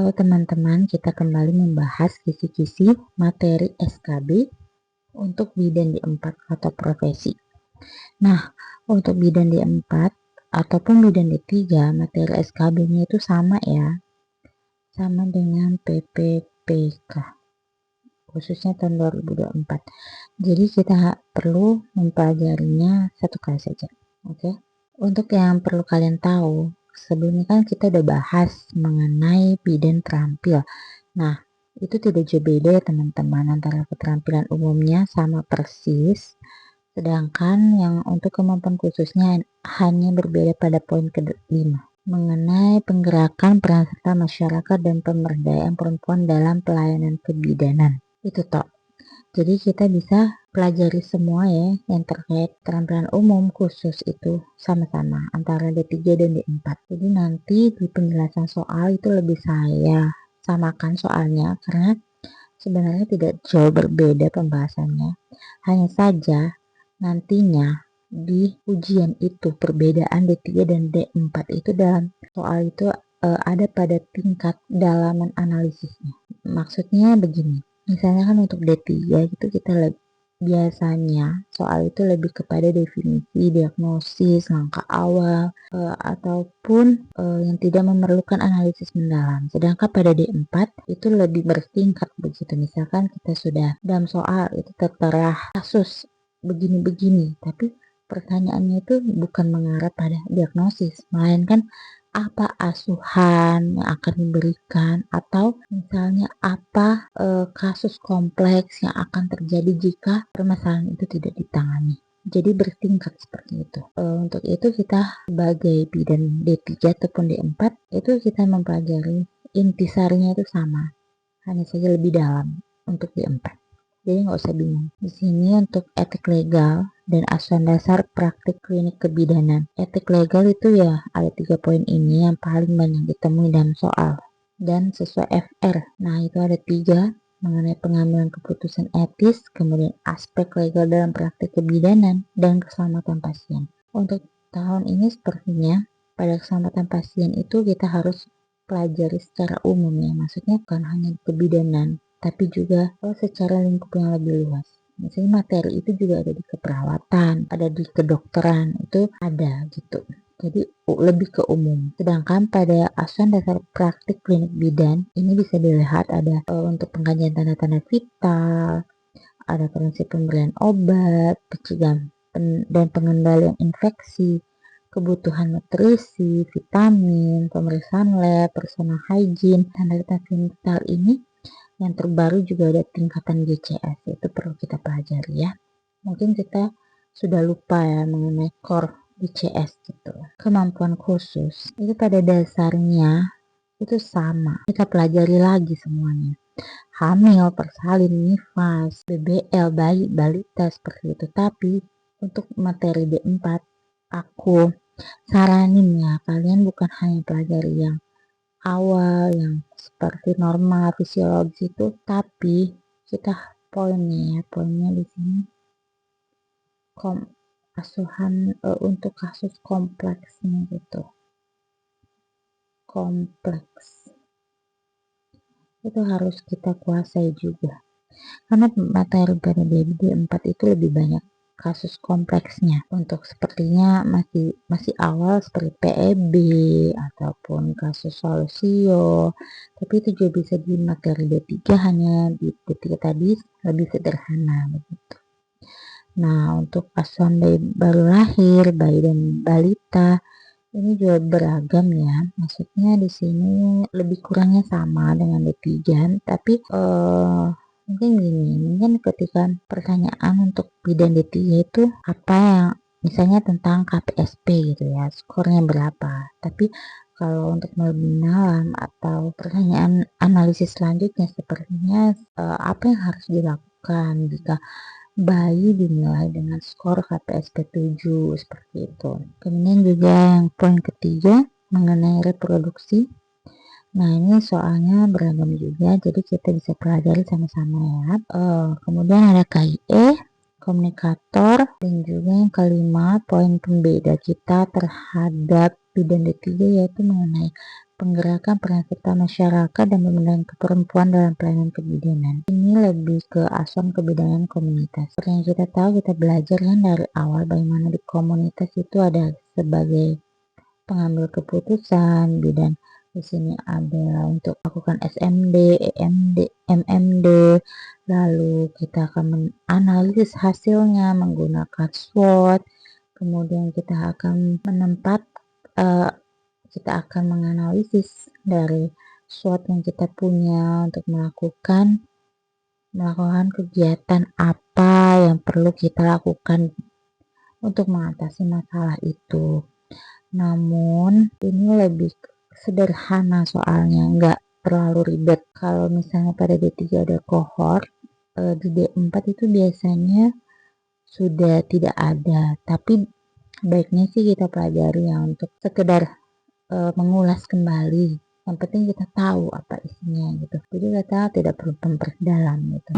Halo teman-teman, kita kembali membahas kisi-kisi materi SKB untuk bidan D4 atau profesi. Nah, untuk bidan D4 ataupun bidan D3, materi SKB-nya itu sama ya, sama dengan PPPK, khususnya tahun 2024. Jadi kita perlu mempelajarinya satu kali saja, oke? Untuk yang perlu kalian tahu, sebelumnya kan kita udah bahas mengenai bidan terampil. Nah, itu tidak jauh beda ya teman-teman antara keterampilan umumnya sama persis. Sedangkan yang untuk kemampuan khususnya hanya berbeda pada poin ke-5 mengenai penggerakan peran serta masyarakat dan pemberdayaan perempuan dalam pelayanan kebidanan. Itu toh. Jadi kita bisa pelajari semua ya yang terkait keterampilan umum khusus itu sama-sama antara D3 dan D4. Jadi nanti di penjelasan soal itu lebih saya samakan soalnya karena sebenarnya tidak jauh berbeda pembahasannya. Hanya saja nantinya di ujian itu perbedaan D3 dan D4 itu dalam soal itu ada pada tingkat dalaman analisisnya. Maksudnya begini. Misalnya kan untuk D3 itu kita biasanya soal itu lebih kepada definisi, diagnosis, langkah awal, ataupun yang tidak memerlukan analisis mendalam. Sedangkan pada D4 itu lebih bertingkat begitu. Misalkan kita sudah dalam soal itu tertera kasus begini-begini, tapi pertanyaannya itu bukan mengarah pada diagnosis, melainkan apa asuhan yang akan diberikan atau misalnya apa kasus kompleks yang akan terjadi jika permasalahan itu tidak ditangani. Jadi bertingkat seperti itu. Untuk itu kita sebagai bidan D3 ataupun D4 itu kita mempelajari intisarinya itu sama, hanya saja lebih dalam untuk D4. Jadi nggak usah bingung. Di sini untuk etik legal dan asuhan dasar praktik klinik kebidanan. Etik legal itu ya ada 3 poin ini yang paling banyak ditemui dalam soal. Dan sesuai FR. Nah itu ada 3 mengenai pengambilan keputusan etis, kemudian aspek legal dalam praktik kebidanan, dan keselamatan pasien. Untuk tahun ini sepertinya pada keselamatan pasien itu kita harus pelajari secara umum ya. Maksudnya bukan hanya kebidanan, tapi juga secara lingkup yang lebih luas. Misalnya materi itu juga ada di keperawatan, ada di kedokteran, itu ada gitu. Jadi lebih ke umum. Sedangkan pada asuhan dasar praktik klinik bidan, ini bisa dilihat ada untuk pengkajian tanda-tanda vital, ada prinsip pemberian obat, pencegahan dan pengendalian infeksi, kebutuhan nutrisi, vitamin, pemeriksaan lab, personal hygiene, tanda-tanda vital ini yang terbaru juga ada tingkatan GCS, itu perlu kita pelajari ya. Mungkin kita sudah lupa ya mengenai core GCS gitu. Kemampuan khusus itu pada dasarnya itu sama, kita pelajari lagi semuanya. Hamil, persalin, nifas, BBL, bayi, balita seperti itu. Tapi untuk materi D4 aku saranin ya kalian bukan hanya pelajari yang awal yang seperti normal fisiologis itu, tapi kita poinnya di sini asuhan untuk kasus kompleksnya gitu, kompleks itu harus kita kuasai juga karena materi pada D4 itu lebih banyak kasus kompleksnya. Untuk sepertinya masih awal seperti PEB ataupun kasus solusio, tapi itu juga bisa di materi D3, hanya di D3 tadi lebih sederhana begitu. Nah untuk asuhan bayi baru lahir, bayi dan balita ini juga beragam ya, maksudnya di sini lebih kurangnya sama dengan D3, tapi mungkin gini, mungkin ketika pertanyaan untuk bidan D3 itu apa yang misalnya tentang KPSP gitu ya, skornya berapa, tapi kalau untuk lebih mendalam atau pertanyaan analisis selanjutnya sepertinya apa yang harus dilakukan jika bayi dinilai dengan skor KPSP 7 seperti itu. Kemudian juga yang poin ketiga mengenai reproduksi. Nah ini soalnya beragam juga, jadi kita bisa pelajari sama-sama ya. Kemudian ada KIE, komunikator, dan juga yang kelima poin pembeda kita terhadap bidan D3 yaitu mengenai penggerakan peran serta masyarakat dan pemberdayaan perempuan dalam pelayanan kebidanan. Ini lebih ke asuhan kebidanan komunitas. Seperti yang kita tahu, kita belajar kan dari awal bagaimana di komunitas itu ada sebagai pengambil keputusan, bidan di sini ada untuk lakukan SMD, EMD, MMD, lalu kita akan menganalisis hasilnya menggunakan SWOT, kemudian kita akan kita akan menganalisis dari SWOT yang kita punya untuk melakukan kegiatan apa yang perlu kita lakukan untuk mengatasi masalah itu. Namun ini lebih sederhana soalnya, nggak terlalu ribet. Kalau misalnya pada D3 ada kohort, di D4 itu biasanya sudah tidak ada, tapi baiknya sih kita pelajari ya untuk sekedar mengulas kembali. Yang penting kita tahu apa isinya gitu. Jadi kita tidak perlu memperdalam gitu.